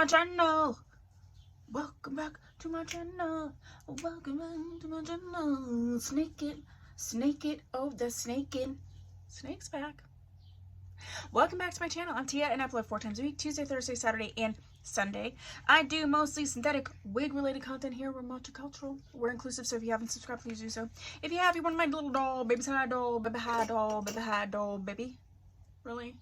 my channel. Welcome back to my channel. Welcome back to my channel. Snake it, oh the snaking. Snake's back. Welcome back to my channel. I'm Tia and I upload 4 times a week, Tuesday, Thursday, Saturday, and Sunday. I do mostly synthetic wig related content here. We're multicultural. We're inclusive, so if you haven't subscribed, please do so. If you have, you're one of my little doll, baby's high doll, baby high doll, baby high doll, baby. Really?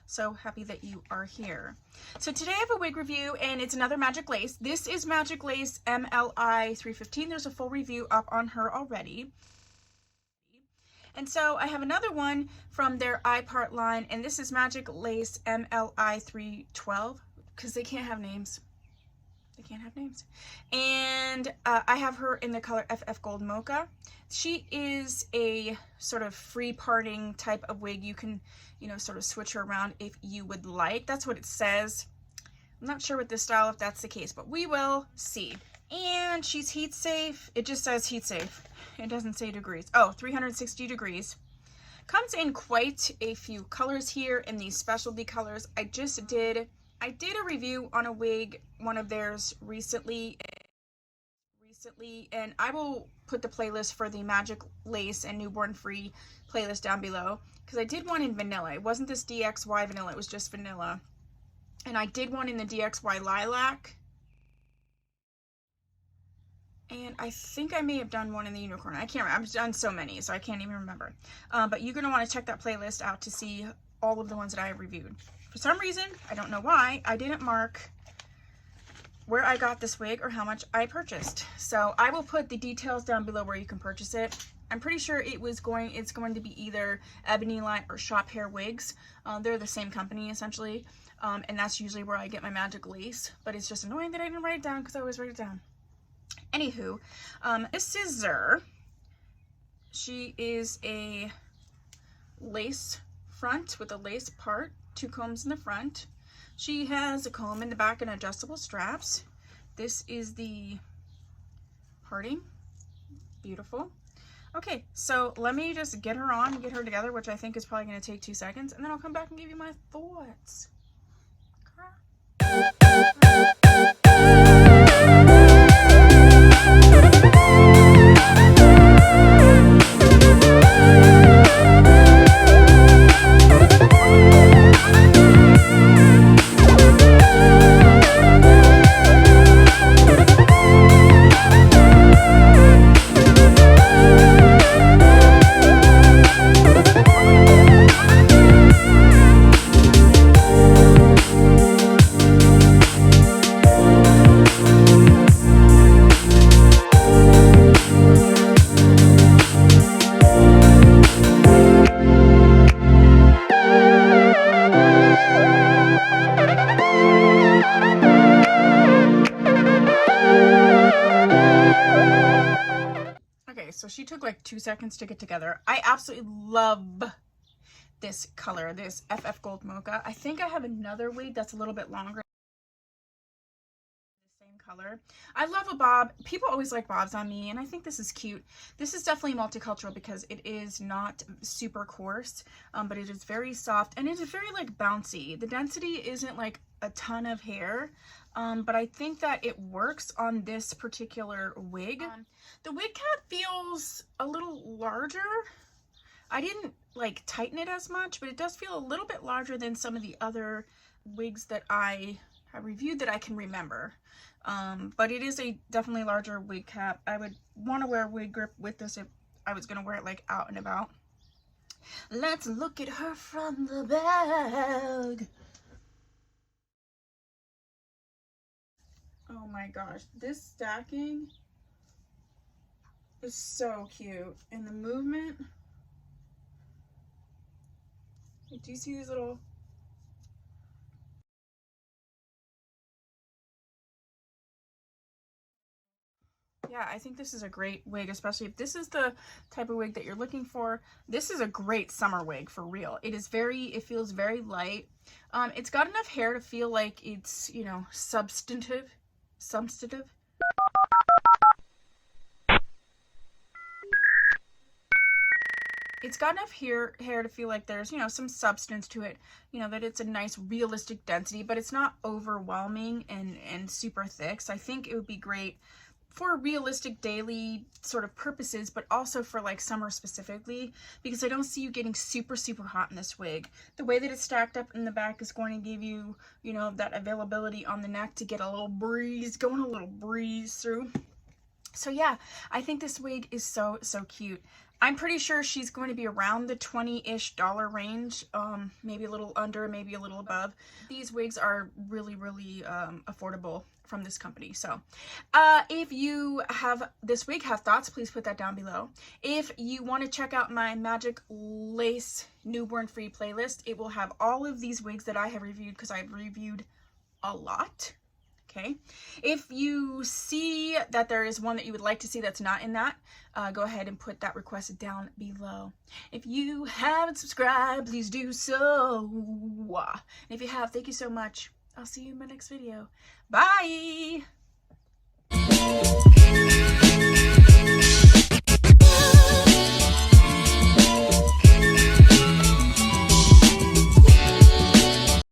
So happy that you are here. So today I have a wig review and it's another Magic Lace. This is Magic Lace MLI312. There's a full review up on her already. And so I have another one from their iPart line, and this is Magic Lace MLI312 because they can't have names. They can't have names. And I have her in the color FFGoldMocha. She is a sort of free parting type of wig. You can, you know, sort of switch her around if you would like. That's what it says. I'm not sure with this style if that's the case, but we will see. And she's heat safe. It just says heat safe. It doesn't say degrees. Oh, 360 degrees. Comes in quite a few colors here in these specialty colors. I did a review on a wig, one of theirs recently, and I will put the playlist for the Magic Lace and Newborn Free playlist down below, because I did one in vanilla. It wasn't this DXY vanilla, it was just vanilla. And I did one in the DXY lilac. And I think I may have done one in the unicorn. I can't remember. I've done so many, so I can't even remember. But you're going to want to check that playlist out to see all of the ones that I have reviewed. For some reason, I don't know why, I didn't mark where I got this wig or how much I purchased. So I will put the details down below where you can purchase it. I'm pretty sure it's going to be either Ebony Light or Shop Hair Wigs. They're the same company essentially. And that's usually where I get my Magic Lace. But it's just annoying that I didn't write it down because I always write it down. Anywho, this scissor, she is a lace front with a lace part, 2 combs in the front. She has a comb in the back and adjustable straps. This is the parting. Beautiful. Okay, so let me just get her on and get her together, which I think is probably going to take 2 seconds, and then I'll come back and give you my thoughts. So she took like 2 seconds to get together. I absolutely love this color, this FFGoldMocha. I think I have another wig that's a little bit longer. The same color. I love a bob. People always like bobs on me, and I think this is cute. This is definitely multicultural because it is not super coarse, but it is very soft and it is very like bouncy. The density isn't like a ton of hair. But I think that it works on this particular wig. The wig cap feels a little larger. I didn't like tighten it as much, but it does feel a little bit larger than some of the other wigs that I have reviewed that I can remember. But it is a definitely larger wig cap. I would want to wear a wig grip with this if I was going to wear it like out and about. Let's look at her from the back. Oh my gosh, this stacking is so cute. And the movement, do you see these little, yeah, I think this is a great wig, especially if this is the type of wig that you're looking for. This is a great summer wig for real. It feels very light. It's got enough hair to feel like it's, you know, substantive. It's got enough hair to feel like there's, you know, some substance to it, you know, that it's a nice realistic density, but it's not overwhelming and super thick. So I think it would be great for realistic daily sort of purposes, but also for like summer specifically, because I don't see you getting super hot in this wig. The way that it's stacked up in the back is going to give you, you know, that availability on the neck to get a little breeze, going a little breeze through. So yeah, I think this wig is so cute. I'm pretty sure she's going to be around the $20-ish range, maybe a little under, maybe a little above. These wigs are really affordable from this company. So if you have this wig, have thoughts, please put that down below. If you want to check out my Magic Lace Newborn Free playlist, it will have all of these wigs that I have reviewed, because I've reviewed a lot. Okay, if you see that there is one that you would like to see that's not in that, go ahead and put that request down below. If you haven't subscribed, please do so. And if you have, thank you so much. I'll see you in my next video. Bye!